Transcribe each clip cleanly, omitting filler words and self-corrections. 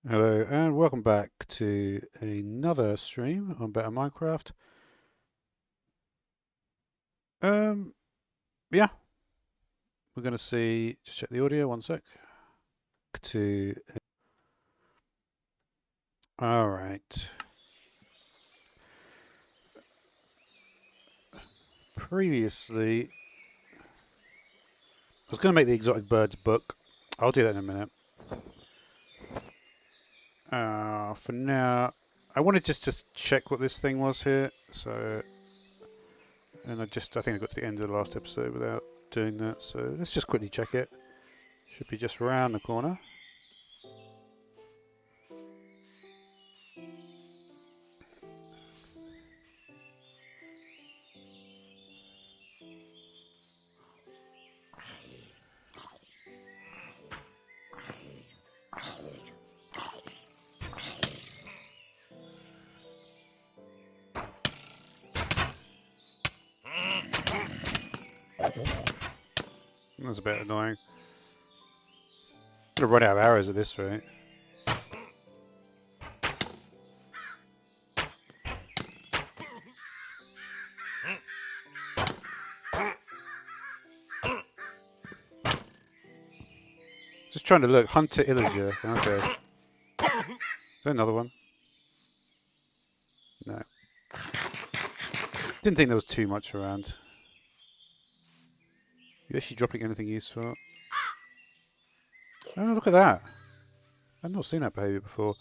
Hello and welcome back to another stream on Better Minecraft. Um, yeah, we're going to see, just check the audio, one sec. Alright. Previously, I was going to make the exotic birds book. I'll do that in a minute. For now, I wanted just to check what this thing was here. And I think I got to the end of the last episode without doing that. So let's just quickly check it. Should be just around the corner. That's a bit annoying. I'm gonna run out of arrows at this rate. Just trying to look. Hunter Illager. Okay. Is there another one? No. Didn't think there was too much around. You actually dropping anything useful? Oh, look at that. I've not seen that behaviour before.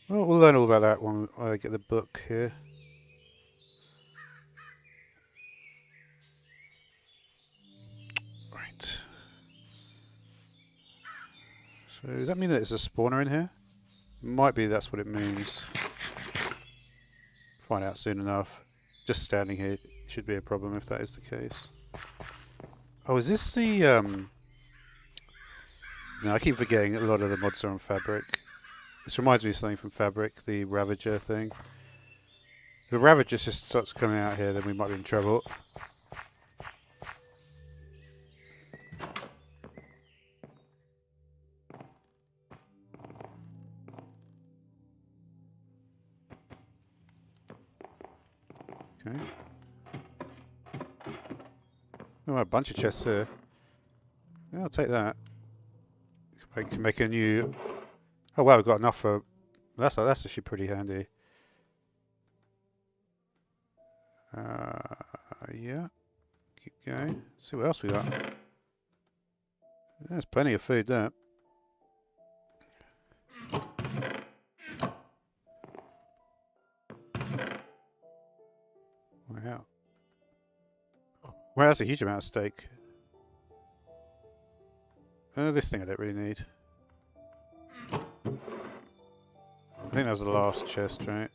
Well, we'll learn all about that when I get the book here. Right. So does that mean that it's a spawner in here? Might be that's what it means. Find out soon enough. Just standing here should be a problem if that is the case. Oh, is this the No, I keep forgetting a lot of the mods are on Fabric. This reminds me of something from Fabric, the Ravager thing. If the Ravager just starts coming out here, then we might be in trouble. Okay. Oh, a bunch of chests here. Yeah, I'll take that. I can make a new... Oh wow, we've got enough for... That's actually pretty handy. Yeah. Keep going. See what else we got. There's plenty of food there. Wow. Well, that's a huge amount of steak. This thing I don't really need. I think that was the last chest, right?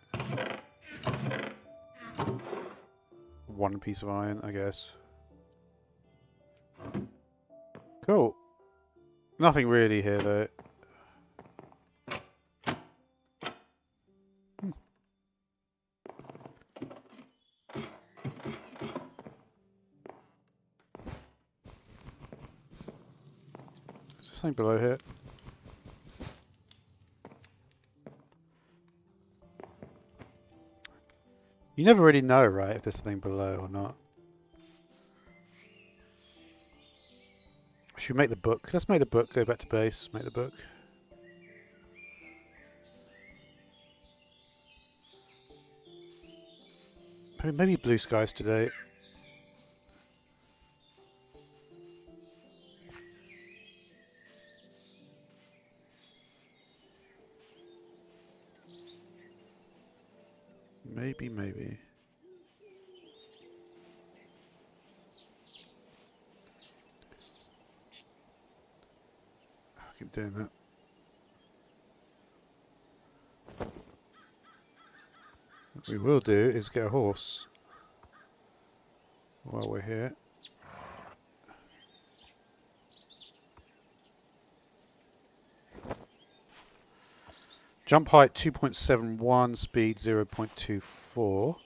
One piece of iron, I guess. Cool. Nothing really here, though. Is there something below here? You never really know, right, if there's something below or not. Should we make the book? Let's make the book. Go back to base. Make the book. Maybe blue skies today. Maybe. I keep doing that. What we will do is get a horse while we're here. Jump height 2.71, speed 0.24.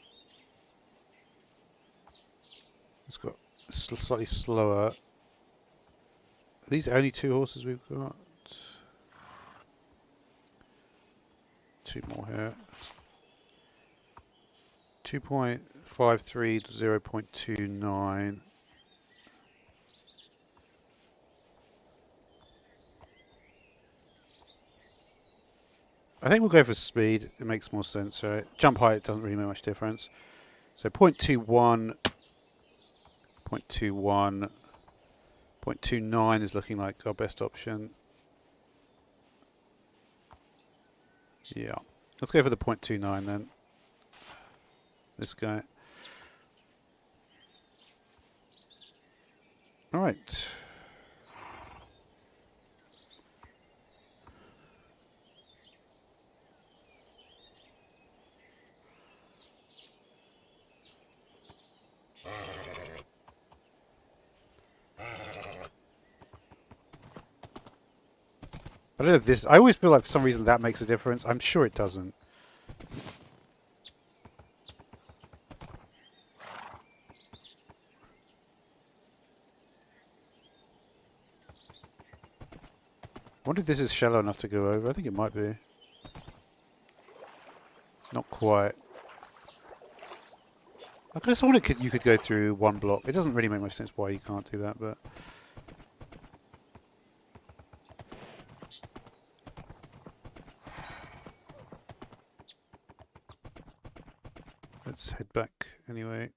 It's got slightly slower. Are these only two horses we've got? 2 more here. 2.53 to 0.29. I think we'll go for speed. It makes more sense, right? Jump height doesn't really make much difference. So 0.21, 0.21, 0.29 is looking like our best option. Yeah. Let's go for the 0.29 then. This guy. All right. I don't know if this... I always feel like for some reason that makes a difference. I'm sure it doesn't. I wonder if this is shallow enough to go over. I think it might be. Not quite. I could have sworn you could go through one block. It doesn't really make much sense why you can't do that, but... Let's head back anyway.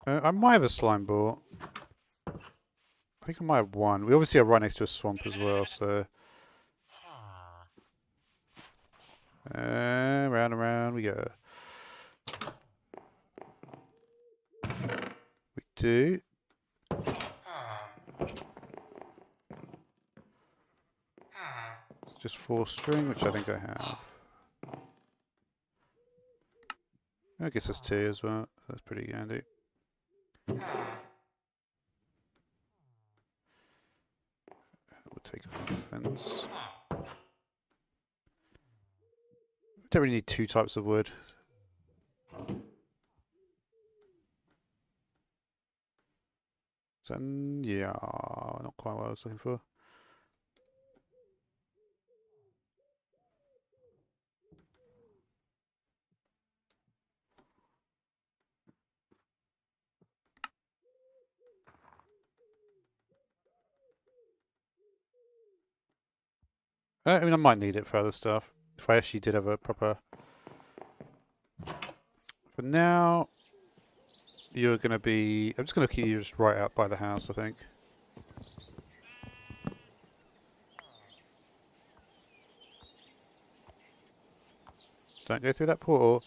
I might have a slime ball. I think I might have one. We obviously are right next to a swamp as well, so... round and round we go. We do. It's just 4 string, which I think I have. I guess that's 2 as well. That's pretty handy. We'll take a fence. Don't really need 2 types of wood. So, yeah, not quite what I was looking for. I mean, I might need it for other stuff. If I actually did have a proper... For now, you're going to be... I'm just going to keep you just right out by the house, I think. Don't go through that portal.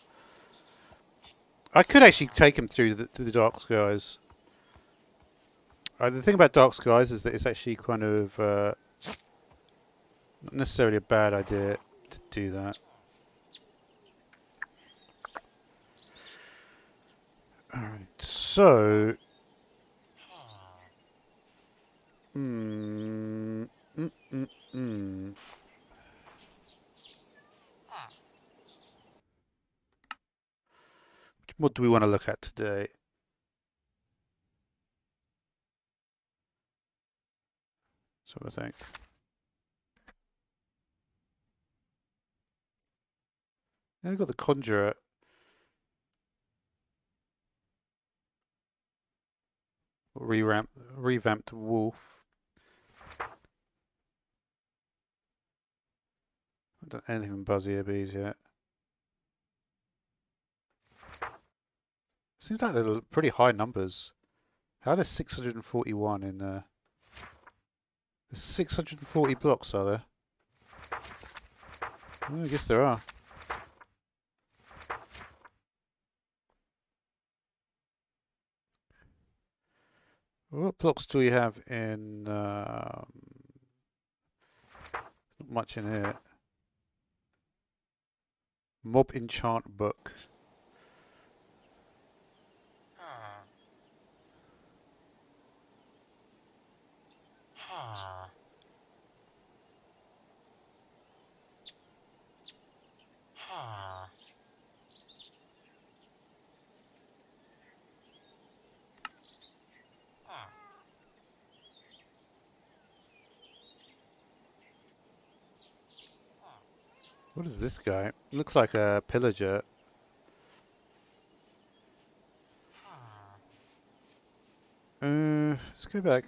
I could actually take him through the dark skies. The thing about dark skies is that it's actually kind of not necessarily a bad idea to do that. Alright, so... What do we want to look at today? So I think. Now we've got the Conjurer. Revamped Wolf. I don't have anything from Buzzy or Bees yet. Seems like they're pretty high numbers. How are there 641 in there? There's 640 blocks, are there? Well, I guess there are. What blocks do we have in... not much in here. Mob enchant book. What is this guy? Looks like a pillager. Let's go back.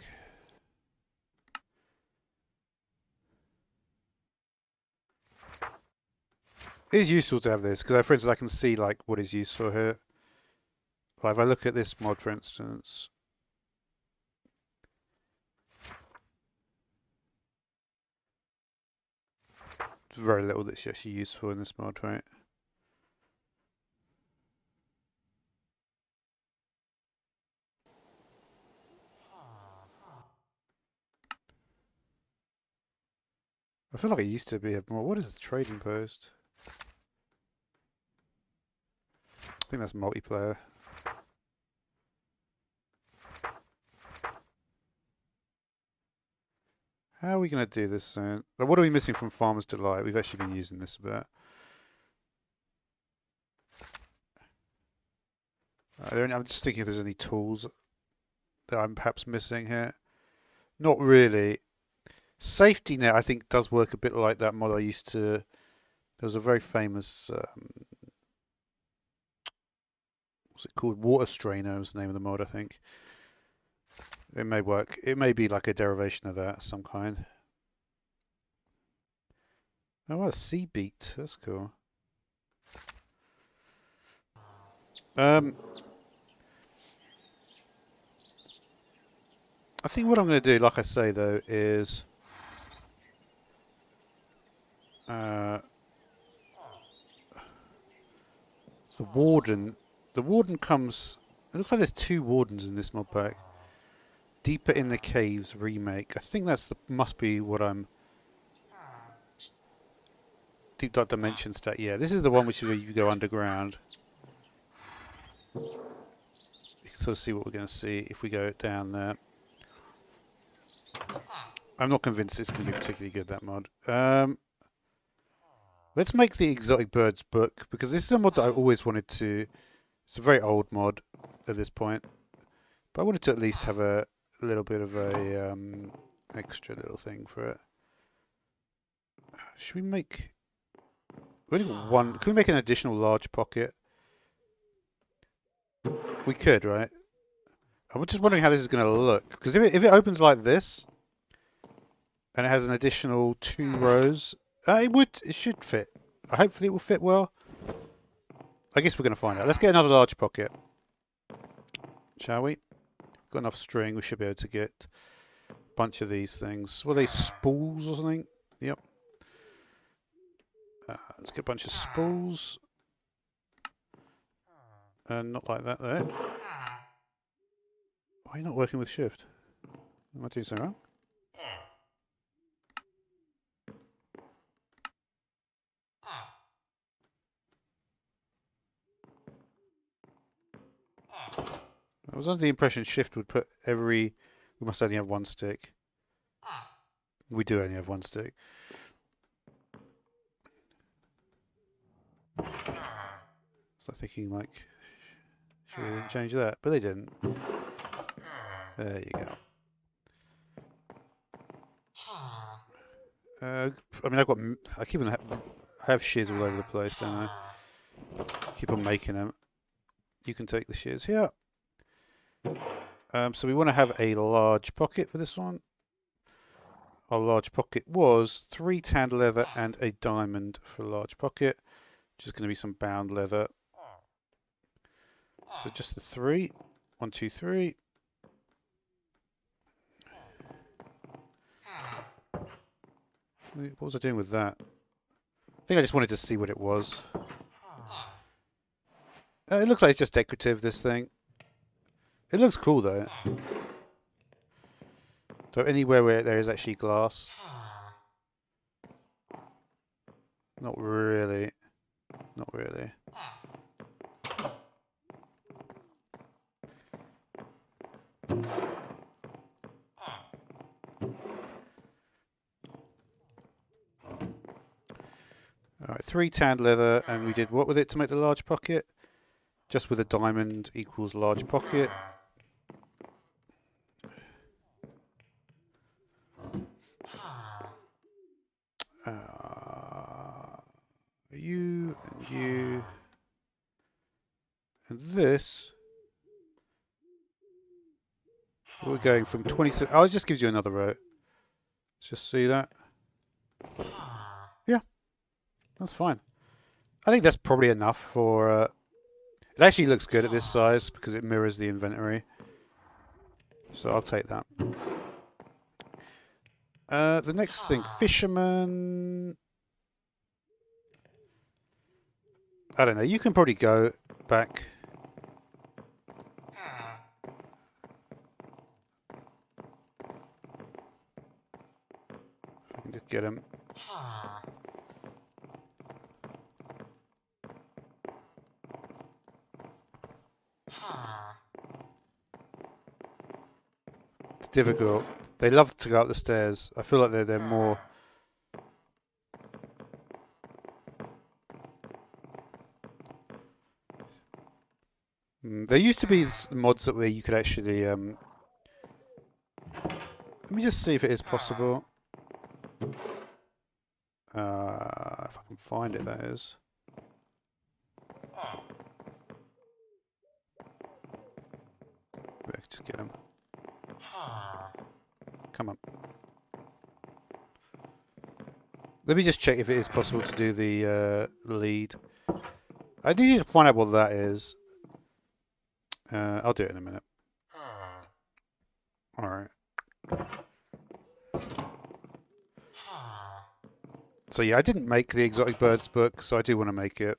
It is useful to have this because, for instance, I can see like what is useful here. Like if I look at this mod, for instance, there's very little that's actually useful in this mod, right? I feel like it used to be a more. What is the trading post? I think that's multiplayer. How are we going to do this then? What are we missing from Farmer's Delight? We've actually been using this a bit. I'm just thinking if there's any tools that I'm perhaps missing here. Not really. Safety net, I think, does work a bit like that mod I used to. There was a very famous. What's it called? Water Strainer was the name of the mod, I think. It may work. It may be like a derivation of that, some kind. Oh, what a sea beat. That's cool. I think what I'm going to do, like I say though, is the warden. The warden comes. It looks like there's 2 wardens in this mod pack. Deeper in the Caves remake. I think must be what I'm. Deep Dark Dimension stat. Yeah, this is the one which is where you go underground. You can sort of see what we're going to see if we go down there. I'm not convinced it's going to be particularly good, that mod. Let's make the Exotic Birds book, because this is a mod that I always wanted to. It's a very old mod at this point, but I wanted to at least have a little bit of a extra little thing for it. Should we make? We only got one. Can we make an additional large pocket? We could, right? I'm just wondering how this is going to look, because if it opens like this, and it has an additional 2 rows, it should fit. Hopefully it will fit well. I guess we're going to find out. Let's get another large pocket, shall we? Got enough string, we should be able to get a bunch of these things. Were they spools or something? Yep. Let's get a bunch of spools. Not like that there. Why are you not working with shift? Am I doing something wrong? I was under the impression shift would put we must only have 1 stick. We do only have 1 stick. So thinking like, should we change that? But they didn't. There you go. I mean, I have shears all over the place, don't I? Keep on making them. You can take the shears here. So we want to have a large pocket for this one. Our large pocket was 3 tanned leather and a diamond for a large pocket, which is going to be some bound leather. So just the 3. 1, 2, 3. What was I doing with that? I think I just wanted to see what it was. It looks like it's just decorative, this thing. It looks cool though. So anywhere where there is actually glass. Not really. Not really. Alright, 3 tanned leather, and we did what with it to make the large pocket? Just with a diamond equals large pocket. You and you. And this. We're going from 26. Oh, it just gives you another row. Let's just see that. Yeah, that's fine. I think that's probably enough for... it actually looks good at this size because it mirrors the inventory. So I'll take that. The next thing, fisherman... I don't know, you can probably go back. I can just get him. It's difficult. They love to go up the stairs. I feel like they're more... There used to be mods where you could actually... let me just see if it is possible. If I can find it, that is. Just get him. Come on. Let me just check if it is possible to do the lead. I need to find out what that is. I'll do it in a minute. Alright. So yeah, I didn't make the Exotic Birds book, so I do want to make it.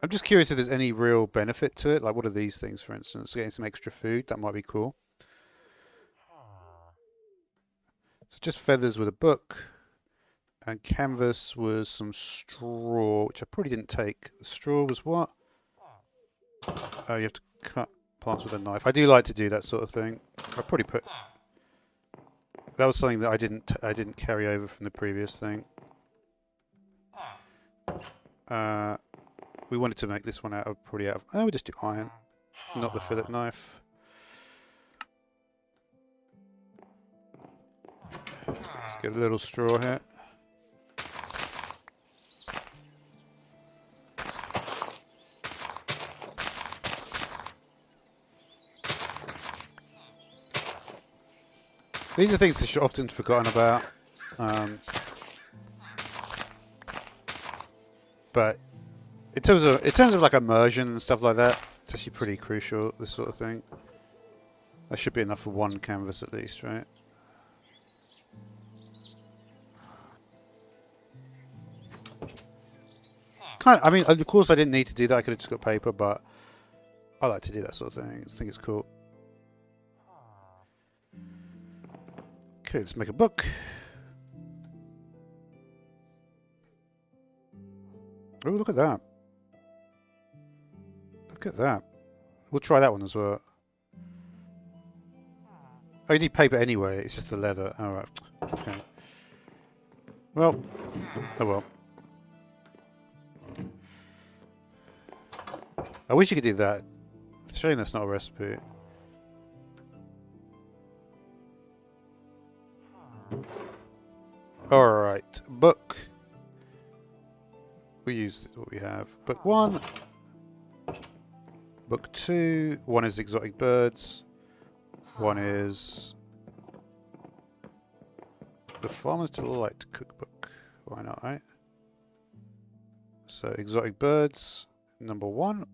I'm just curious if there's any real benefit to it. Like, what are these things, for instance? Getting some extra food, that might be cool. So just feathers with a book. And canvas was some straw, which I probably didn't take. Straw was what? Oh, you have to cut plants with a knife. I do like to do that sort of thing. I probably put... That was something that I didn't carry over from the previous thing. We wanted to make this one out of oh, we'll just do iron, not the fillet knife. Let's get a little straw here. These are things that are often forgotten about, but in terms of like immersion and stuff like that, it's actually pretty crucial. This sort of thing. That should be enough for one canvas at least, right? I mean, of course, I didn't need to do that. I could have just got paper, but I like to do that sort of thing. I think it's cool. Okay, let's make a book. Oh, look at that. Look at that. We'll try that one as well. Oh, you need paper anyway. It's just the leather. Alright. Okay. Well. Oh well. I wish you could do that. It's a shame that's not a recipe. Alright. Book. We use what we have. Book 1. Book 2. 1 is Exotic Birds. 1 is The Farmer's Delight Cookbook. Why not, right? So, Exotic Birds, number 1.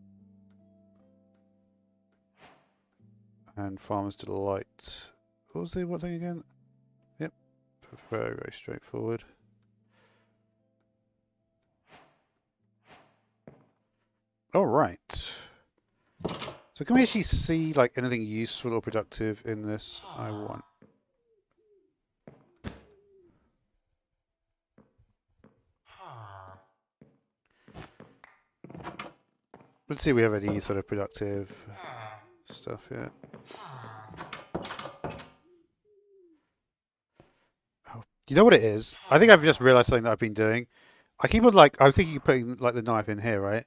And Farmer's Delight. What was the what thing again? Yep. Very, very straightforward. Alright. So can we actually see like anything useful or productive in this? I want. Let's see if we have any sort of productive stuff here. Oh, do you know what it is? I think I've just realised something that I've been doing. I keep on like, I'm thinking of putting like the knife in here, right?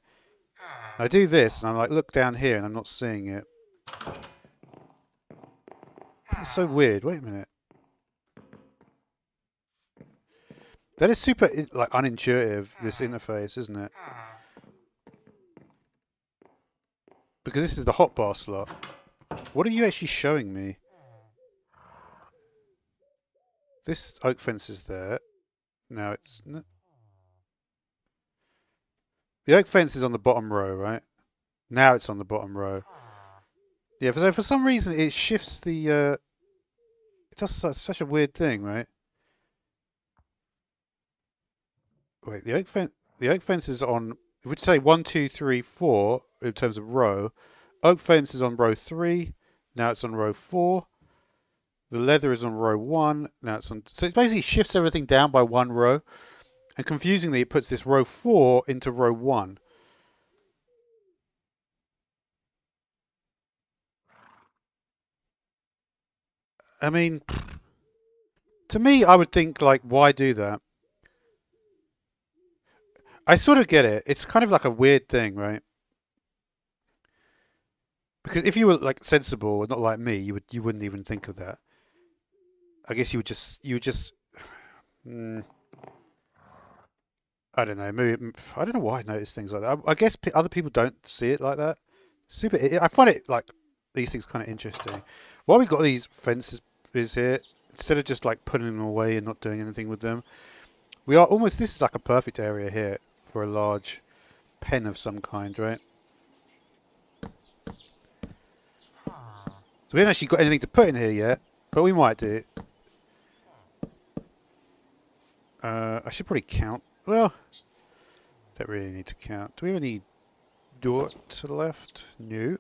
I do this and I'm like, look down here and I'm not seeing it. It's so weird. Wait a minute. That is super like unintuitive, this interface, isn't it? Because this is the hotbar slot. What are you actually showing me? This oak fence is there. Now it's... The oak fence is on the bottom row, right? Now it's on the bottom row. Yeah, so for some reason it shifts the... it does such a weird thing, right? Wait, the oak fence is on... If we say 1, 2, 3, 4 in terms of row, oak fence is on row 3. Now it's on row 4. The leather is on row 1. Now it's on... So it basically shifts everything down by one row. And confusingly, it puts this row 4 into row 1. I mean, to me, I would think, like, why do that? I sort of get it. It's kind of like a weird thing, right? Because if you were, like, sensible and not like me, you wouldn't even think of that. I guess you would just... I don't know. Maybe I don't know why I notice things like that. I guess other people don't see it like that. I find it like these things kind of interesting. Why we got these fences is here instead of just like putting them away and not doing anything with them. We are almost. This is like a perfect area here for a large pen of some kind, right? So we haven't actually got anything to put in here yet, but we might do. I should probably count. Well, don't really need to count. Do we have any door to the left? No.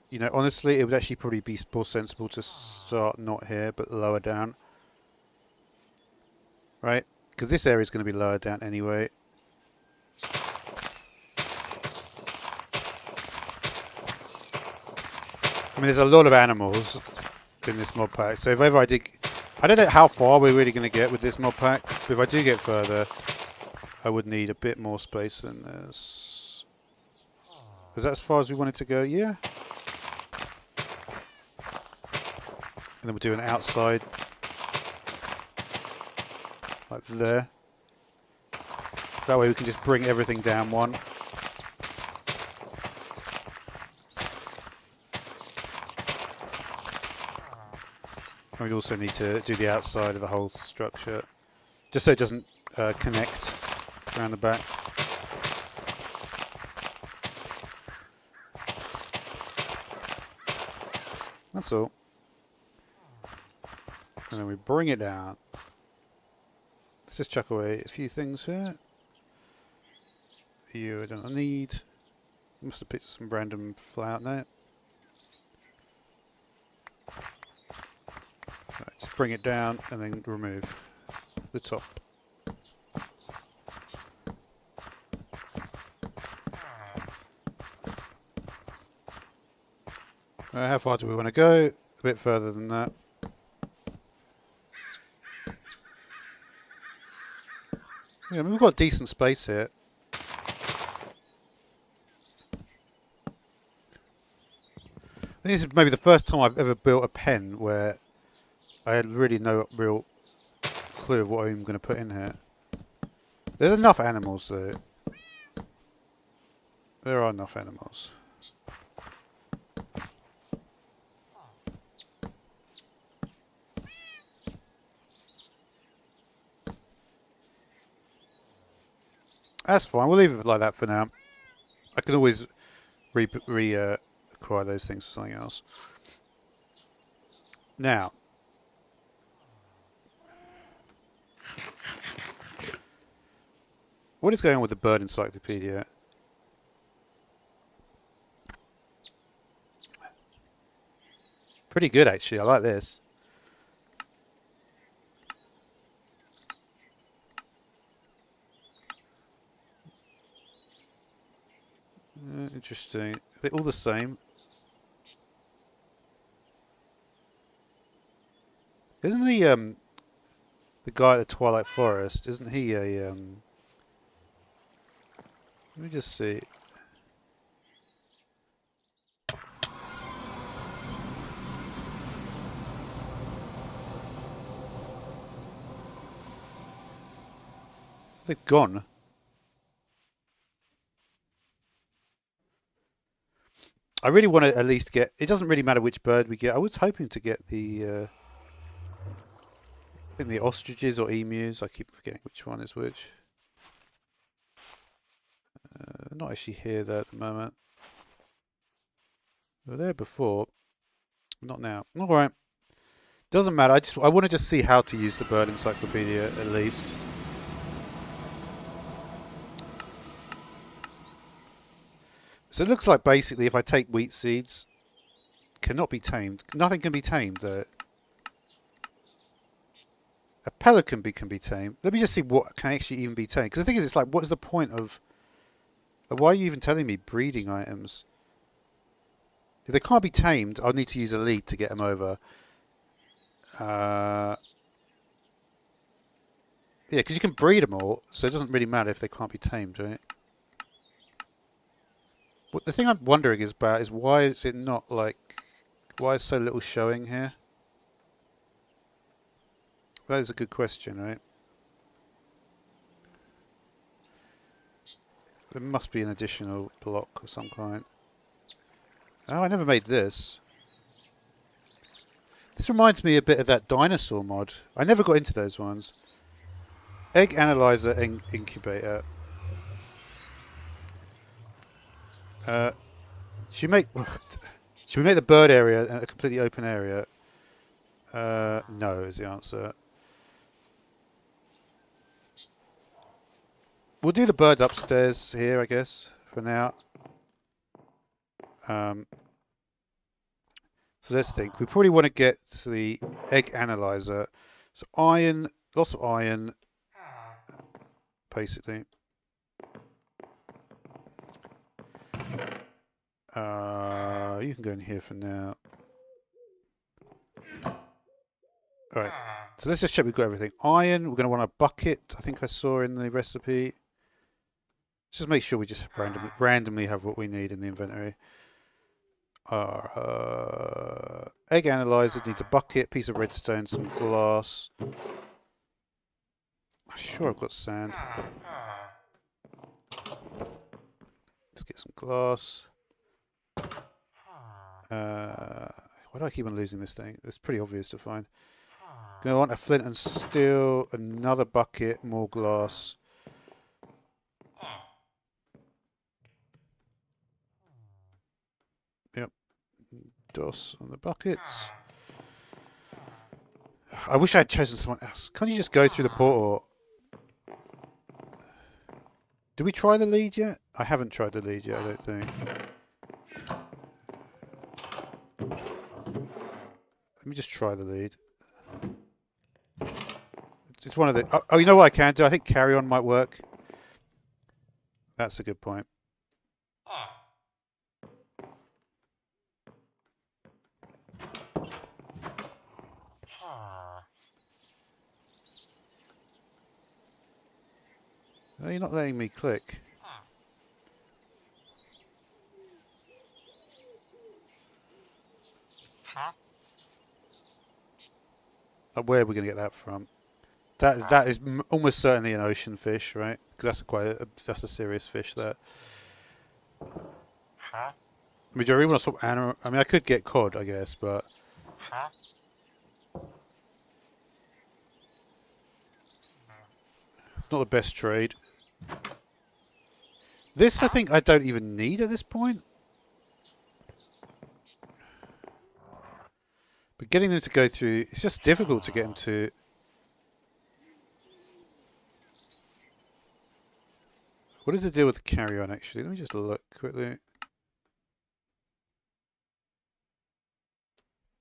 You know, honestly, it would actually probably be more sensible to start not here, but lower down. Right? Because this area is going to be lower down anyway. I mean, there's a lot of animals in this mod pack, so if ever I did... I don't know how far we're really going to get with this mod pack, but if I do get further, I would need a bit more space than this. Is that as far as we wanted to go? Yeah. And then we'll do an outside, like there. That way we can just bring everything down one. And we also need to do the outside of the whole structure, just so it doesn't connect around the back. That's all. And then we bring it down. Let's just chuck away a few things here. You I don't need. Must have picked some random flower now. Right, just bring it down and then remove the top. How far do we want to go? A bit further than that. Yeah, I mean, we've got decent space here. This is maybe the first time I've ever built a pen where I had really no real clue of what I'm going to put in here. There's enough animals though. There are enough animals. That's fine. We'll leave it like that for now. I can always acquire those things for something else. Now, what is going on with the Bird Encyclopedia? Pretty good, actually. I like this. Interesting. They're all the same. Isn't the guy at the Twilight Forest? Isn't he a Let me just see. They've gone. I really want to at least get. It doesn't really matter which bird we get. I was hoping to get I think the ostriches or emus. I keep forgetting which one is which. Not actually here though at the moment. They were there before. Not now. All right. Doesn't matter. I want to just see how to use the Bird Encyclopedia at least. So it looks like basically if I take wheat seeds, cannot be tamed. Nothing can be tamed though. A pelican can be tamed. Let me just see what can actually even be tamed. Because the thing is, it's like, what is the point of... Why are you even telling me breeding items? If they can't be tamed, I'll need to use a lead to get them over. Yeah, because you can breed them all, so it doesn't really matter if they can't be tamed, right? What the thing I'm wondering is why is it not like... Why is so little showing here? That is a good question, right? There must be an additional block of some kind. Oh, I never made this. This reminds me a bit of that dinosaur mod. I never got into those ones. Egg Analyzer Incubator. Should we make the bird area a completely open area? No is the answer. We'll do the birds upstairs here, I guess, for now. So let's think. We probably want to get the egg analyzer. So iron, lots of iron, basically. You can go in here for now. Alright, so let's just check we've got everything. Iron, we're going to want a bucket, I think I saw in the recipe. Just make sure we just randomly have what we need in the inventory. Egg analyzer needs a bucket, piece of redstone, some glass. I'm sure I've got sand. Let's get some glass. Why do I keep on losing this thing? It's pretty obvious to find. Gonna want a flint and steel, another bucket, more glass. Yep. DOS on the buckets. I wish I had chosen someone else. Can't you just go through the portal? Did we try the lead yet? I haven't tried the lead yet, I don't think. Let me just try the lead. It's one of the... Oh, you know what I can do? I think carry on might work. That's a good point. No, you're not letting me click. Where are we going to get that from? That is almost certainly an ocean fish, right? Because that's a serious fish. That. I mean, do I really want to swap animal? I mean, I could get cod, I guess, but. It's not the best trade. This, I think, I don't even need at this point. But getting them to go through, it's just difficult to get them to... What is the deal with the carry-on, actually? Let me just look quickly.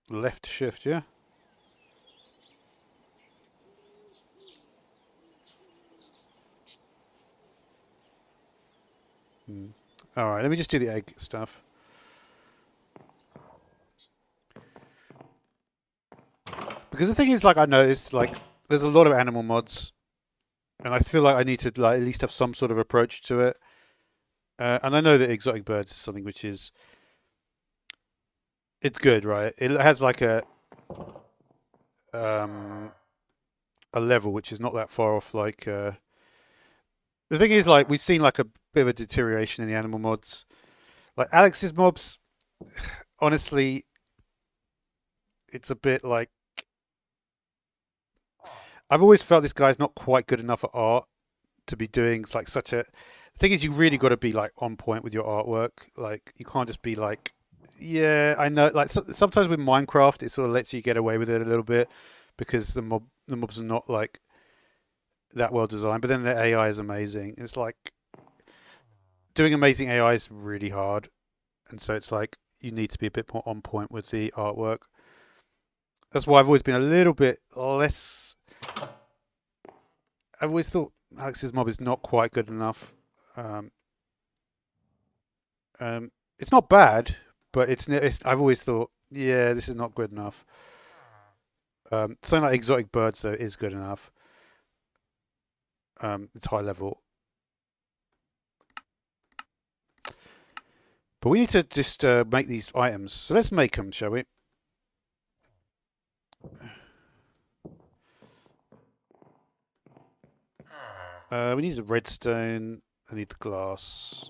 Left shift, yeah. All right, let me just do the egg stuff. Because the thing is, like, I noticed, like, there's a lot of animal mods, and I feel like I need to, like, at least have some sort of approach to it. And I know that exotic birds is something which is, it's good, right? It has like um, a level which is not that far off. Like, the thing is, like, we've seen like a bit of a deterioration in the animal mods. Like Alex's mobs, honestly, it's a bit like I've always felt this guy's not quite good enough at art to be doing like such a. The thing is, you really got to be like on point with your artwork. Like, you can't just be like, yeah, I know. Like sometimes with Minecraft, it sort of lets you get away with it a little bit because the mobs are not like that well designed. But then the AI is amazing. It's like doing amazing AI is really hard, and so it's like you need to be a bit more on point with the artwork. That's why I've always been a little bit less. I've always thought Alex's mob is not quite good enough. Um, it's not bad, but it's. I've always thought, yeah, this is not good enough. Something like exotic birds though is good enough. It's high level, but we need to just make these items. So let's make them, shall we? We need the redstone. I need the glass.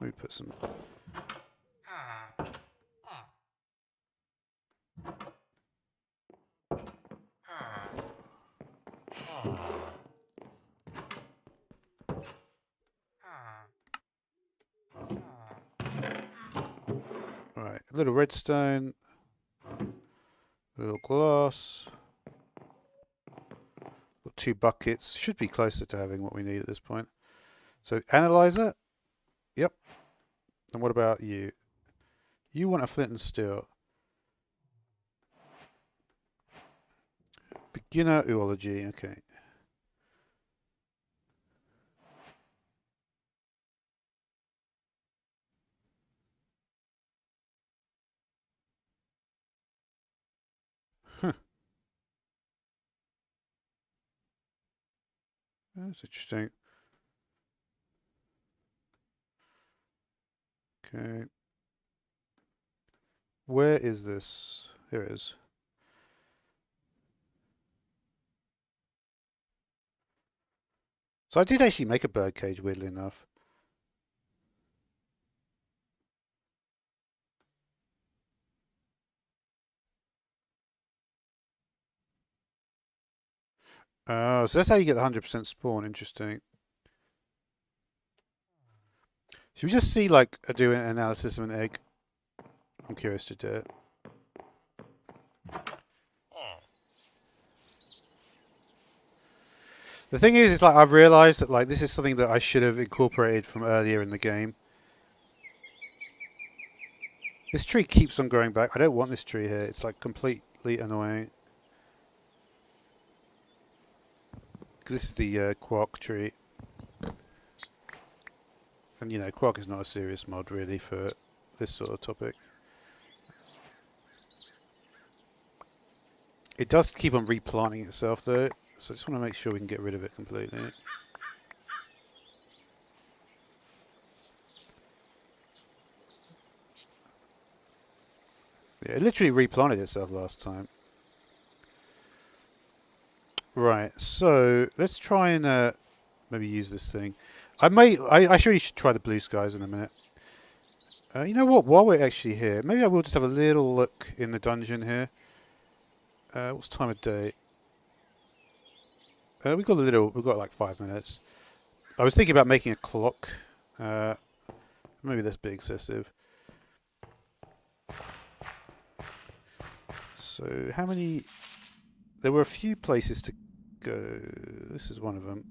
Let me put some. Right, a little redstone, a little glass. Got 2 buckets. Should be closer to having what we need at this point. So analyzer. Yep. And what about you? You want a flint and steel. Beginner oology. Okay. Huh. That's interesting. Okay. Where is this? Here it is. So I did actually make a bird cage, weirdly enough. Oh, so that's how you get the 100% spawn. Interesting. Should we just see, like, do an analysis of an egg? I'm curious to do it. The thing is, it's like I've realised that like this is something that I should have incorporated from earlier in the game. This tree keeps on growing back. I don't want this tree here. It's like completely annoying. This is the quark tree. And you know, quark is not a serious mod really for this sort of topic. It does keep on replanting itself though, so I just want to make sure we can get rid of it completely. Yeah, it literally replanted itself last time. Right, so let's try and maybe use this thing. I surely should try the blue skies in a minute. You know what? While we're actually here, maybe I will just have a little look in the dungeon here. What's time of day? We've got like 5 minutes. I was thinking about making a clock. Maybe that's a bit excessive. So how many? There were a few places to go. This is one of them.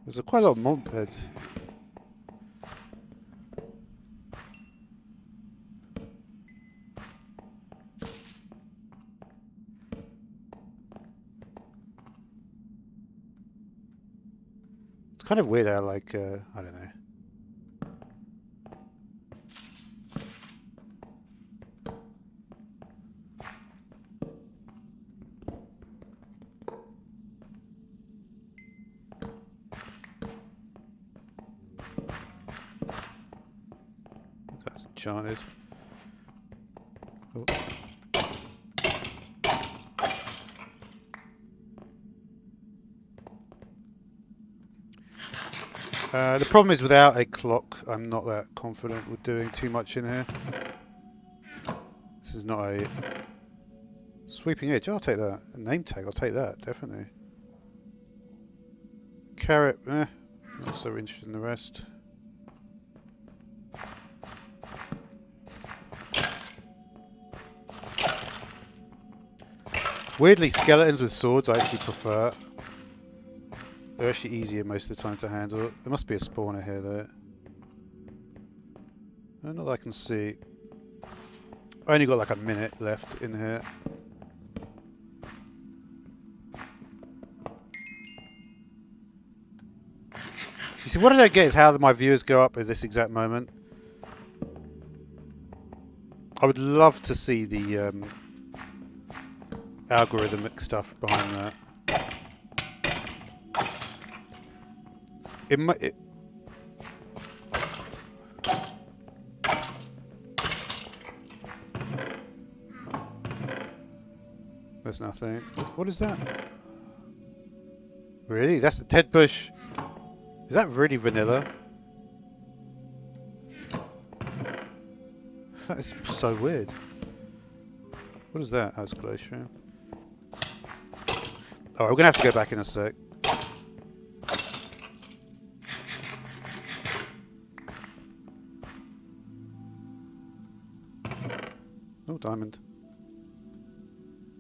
There's quite a lot of mopeds. It's kind of weird how, like, I don't know. That's enchanted. Oh. The problem is without a clock, I'm not that confident with doing too much in here. This is not a sweeping edge. I'll take that. A name tag, I'll take that, definitely. Carrot, not so interested in the rest. Weirdly, skeletons with swords I actually prefer. They're actually easier most of the time to handle. There must be a spawner here though. Not that I can see. I only got like a minute left in here. You see, what I don't get is how my viewers go up at this exact moment. I would love to see the algorithmic stuff behind that. There's nothing. What is that? Really? That's the dead bush. Is that really vanilla? That is so weird. What is that? House glacier. Oh, we're gonna have to go back in a sec. Oh, diamond.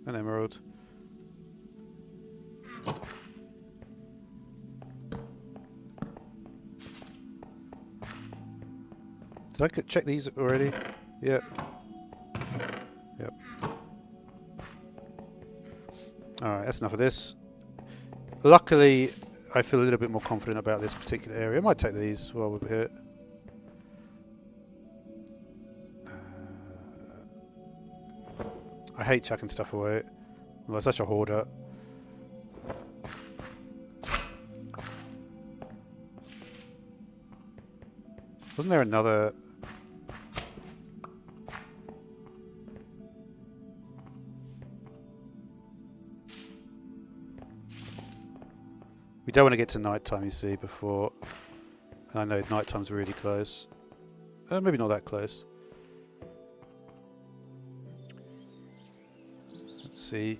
An emerald. Did I check these already? Yep. Yep. Alright, that's enough of this. Luckily, I feel a little bit more confident about this particular area. I might take these while we're here. I hate chucking stuff away. Well, I'm such a hoarder. Wasn't there another... We don't want to get to night time, you see, before... And I know night time's really close. Maybe not that close. Let's see.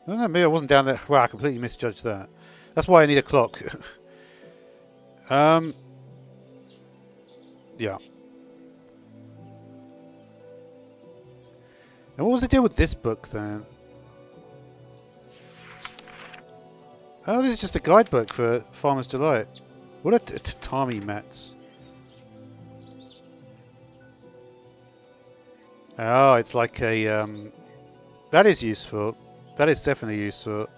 Oh, no, maybe I wasn't down there. Wow, I completely misjudged that. That's why I need a clock. Yeah. And what was the deal with this book then? Oh, this is just a guidebook for Farmer's Delight. What a tatami mats. Oh, it's like a... that is useful. That is definitely useful.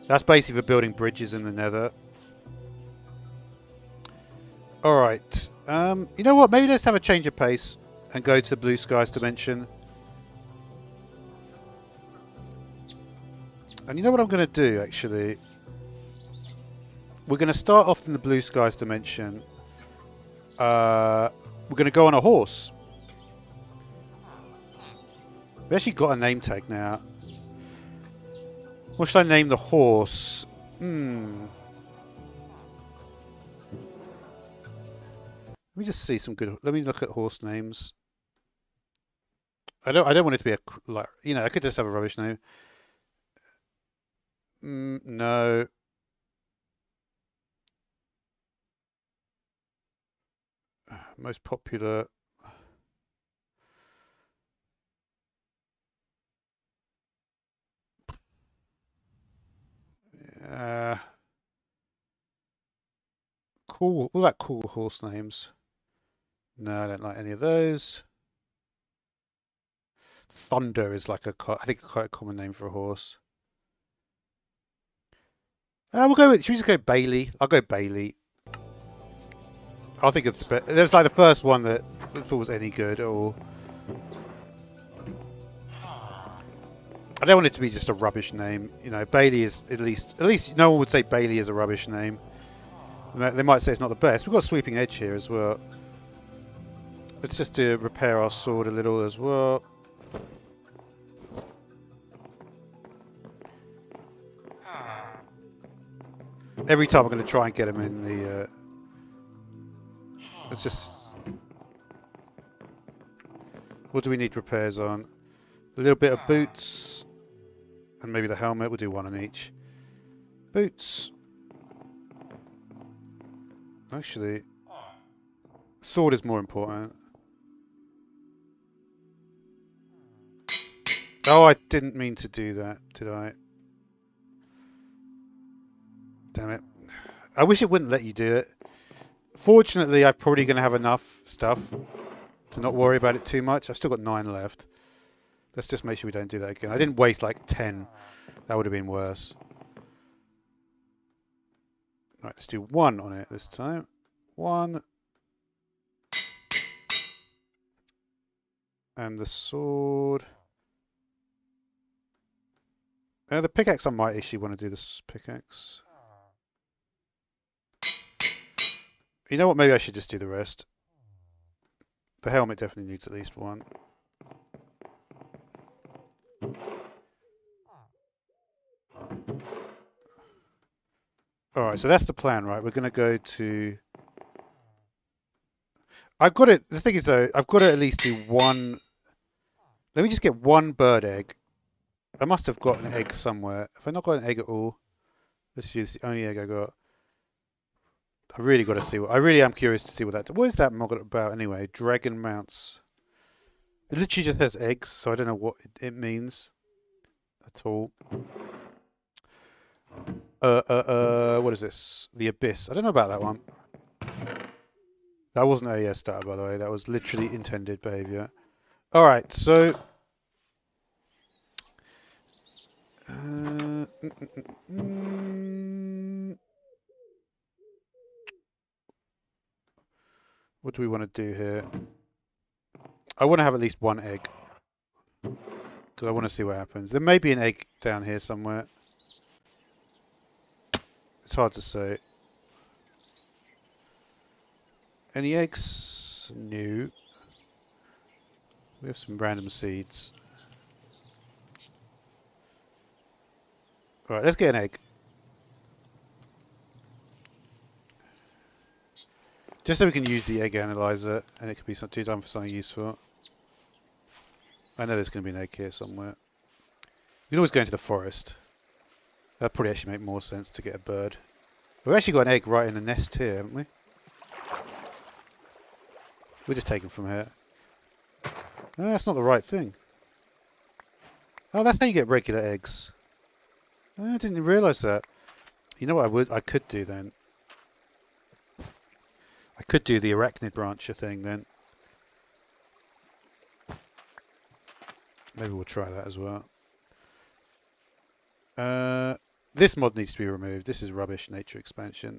That's basically for building bridges in the nether. Alright. You know what? Maybe let's have a change of pace and go to Blue Skies Dimension. And you know what I'm going to do, actually? We're going to start off in the Blue Skies Dimension. We're going to go on a horse. We've actually got a name tag now. What should I name the horse? Let me just see some good... Let me look at horse names. I don't want it to be a like I could just have a rubbish name. No. Most popular. Uh, cool. All that cool horse names. No, I don't like any of those. Thunder is like I think quite a common name for a horse. We'll go with. Should we just go Bailey? I'll go Bailey. I think it's there's like the first one that I thought was any good or. I don't want it to be just a rubbish name. Bailey is at least no one would say Bailey is a rubbish name. They might say it's not the best. We've got a sweeping edge here as well. Let's just repair our sword a little as well. Every time I'm going to try and get him in the... let's just... What do we need repairs on? A little bit of boots. And maybe the helmet. We'll do one on each. Boots. Actually... Sword is more important. Oh, I didn't mean to do that, did I? Damn it. I wish it wouldn't let you do it. Fortunately, I'm probably going to have enough stuff to not worry about it too much. I've still got 9 left. Let's just make sure we don't do that again. I didn't waste like 10. That would have been worse. Right, let's do 1 on it this time. 1. And the sword. The pickaxe I might actually want to do this pickaxe. You know what? Maybe I should just do the rest. The helmet definitely needs at least 1. Alright, so that's the plan, right? We're going to go to... I've got it... The thing is, though, I've got to at least do 1... Let me just get 1 bird egg. I must have got an egg somewhere. Have I not got an egg at all? This is the only egg I got. I really got to see what... I really am curious to see what that... What is that mod about anyway? Dragon mounts. It literally just has eggs, so I don't know what it means at all. What is this? The Abyss. I don't know about that one. That wasn't a starter, by the way. That was literally intended behavior. Alright, so... What do we want to do here? I want to have at least 1 egg. Because I want to see what happens. There may be an egg down here somewhere. It's hard to say. Any eggs? No. We have some random seeds. Alright, let's get an egg. Just so we can use the egg analyzer and it can be done for something useful. I know there's going to be an egg here somewhere. We can always go into the forest. That'd probably actually make more sense to get a bird. We've actually got an egg right in the nest here, haven't we? We're just taking from here. No, that's not the right thing. Oh, that's how you get regular eggs. Oh, I didn't realise that. You know what I could do then? I could do the arachnid brancher thing then. Maybe we'll try that as well. This mod needs to be removed. This is rubbish nature expansion.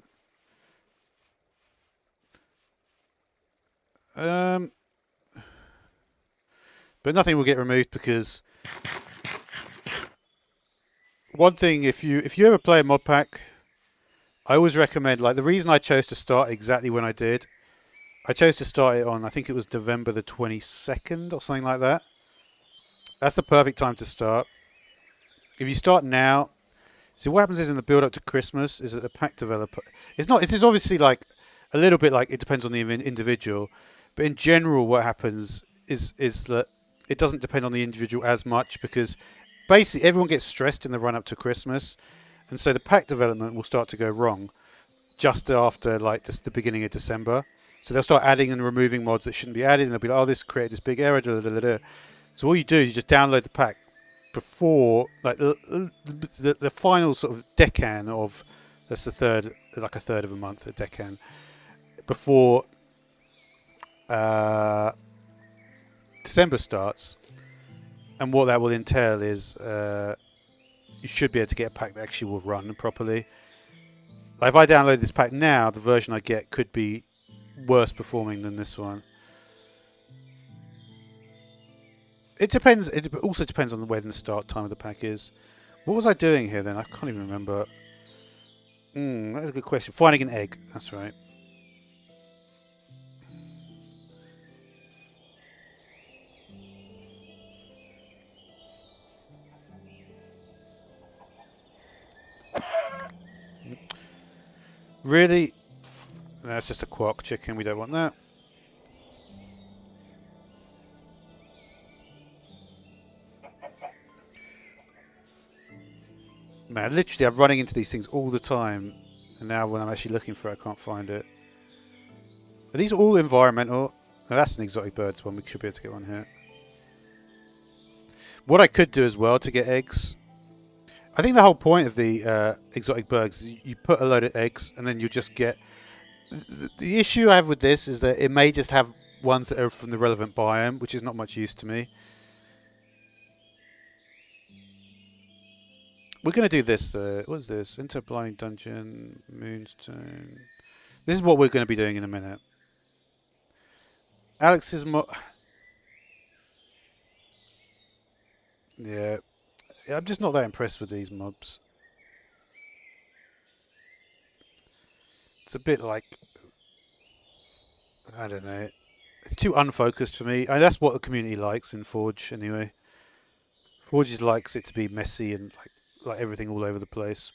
But nothing will get removed because one thing, if you ever play a Modpack, I always recommend, like the reason I chose to start exactly when I did, I chose to start it on, I think it was November the 22nd or something like that. That's the perfect time to start. If you start now, see what happens is in the build up to Christmas is that the pack developer, it's obviously like a little bit like it depends on the individual, but in general what happens is that it doesn't depend on the individual as much, because basically everyone gets stressed in the run up to Christmas, and so the pack development will start to go wrong just after like just the beginning of December. So they'll start adding and removing mods that shouldn't be added, and they'll be like, "Oh, this created this big error." Da, da, da, da. So all you do is you just download the pack before like the final sort of decan of, that's the third, like a third of a month, a decan, before December starts. And what that will entail is you should be able to get a pack that actually will run properly. Like if I download this pack now, the version I get could be worse performing than this one. It depends. It also depends on when the start time of the pack is. What was I doing here then? I can't even remember. That's a good question. Finding an egg. That's right. Really? That's just a quark chicken. We don't want that. Man, literally, I'm running into these things all the time, and now when I'm actually looking for it, I can't find it. Are these all environmental? No, that's an exotic birds one. We should be able to get one here. What I could do as well to get eggs, I think the whole point of the exotic birds is you put a load of eggs, and then you just get. The issue I have with this is that it may just have ones that are from the relevant biome, which is not much use to me. We're going to do this. What is this? Interblind Dungeon, Moonstone. This is what we're going to be doing in a minute. Alex's yeah, I'm just not that impressed with these mobs. It's a bit like, I don't know. It's too unfocused for me. And that's what the community likes in Forge, anyway. Forge likes it to be messy and like everything all over the place.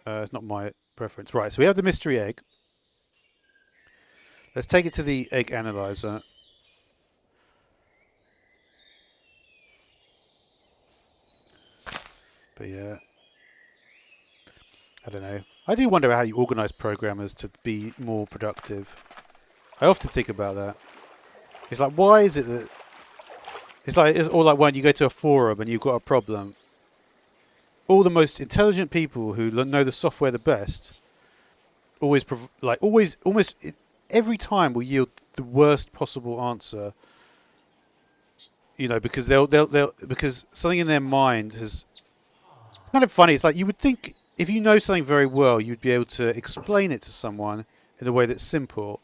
It's not my preference. Right, so we have the mystery egg. Let's take it to the egg analyzer. But yeah, I don't know. I do wonder how you organise programmers to be more productive. I often think about that. It's like, why is it that... It's all like when you go to a forum and you've got a problem. All the most intelligent people who know the software the best always almost every time will yield the worst possible answer. You know, because they'll because something in their mind has. It's kind of funny. It's like you would think if you know something very well, you'd be able to explain it to someone in a way that's simple.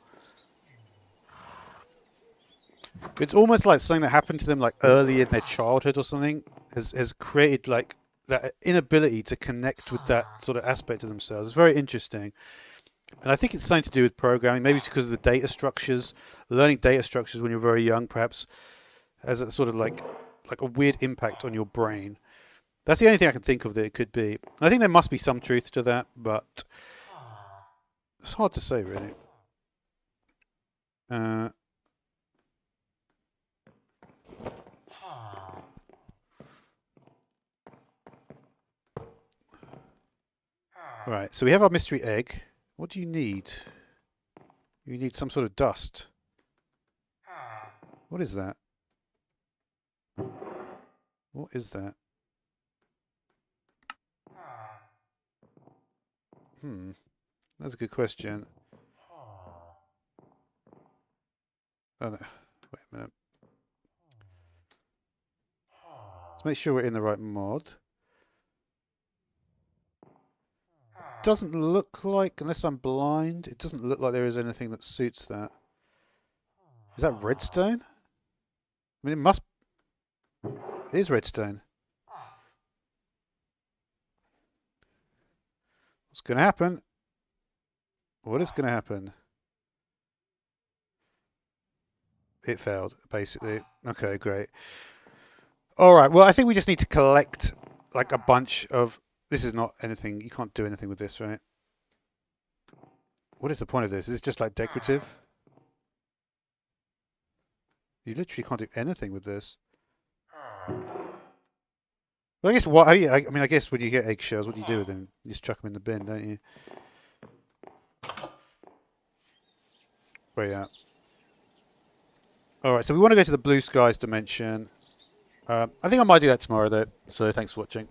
It's almost like something that happened to them like early in their childhood or something has created like that inability to connect with that sort of aspect of themselves. It's very interesting. And I think it's something to do with programming. Maybe it's because of the data structures. Learning data structures when you're very young perhaps has a sort of like a weird impact on your brain. That's the only thing I can think of that it could be. I think there must be some truth to that, but it's hard to say, really. Right, so we have our mystery egg. What do you need? You need some sort of dust. What is that? What is that? That's a good question. Oh no, wait a minute. Let's make sure we're in the right mod. Doesn't look like, unless I'm blind, it doesn't look like there is anything that suits that. Is that redstone? I mean, it must... It is redstone. What's going to happen? What is going to happen? It failed, basically. Okay, great. Alright, well, I think we just need to collect, like, a bunch of... This is not anything... You can't do anything with this, right? What is the point of this? Is this just, like, decorative? You literally can't do anything with this. Well, I guess what I mean, I guess when you get eggshells, what do you do with them? You just chuck them in the bin, don't you? Where you at? All right, so we want to go to the blue skies dimension. I think I might do that tomorrow, though. So thanks for watching.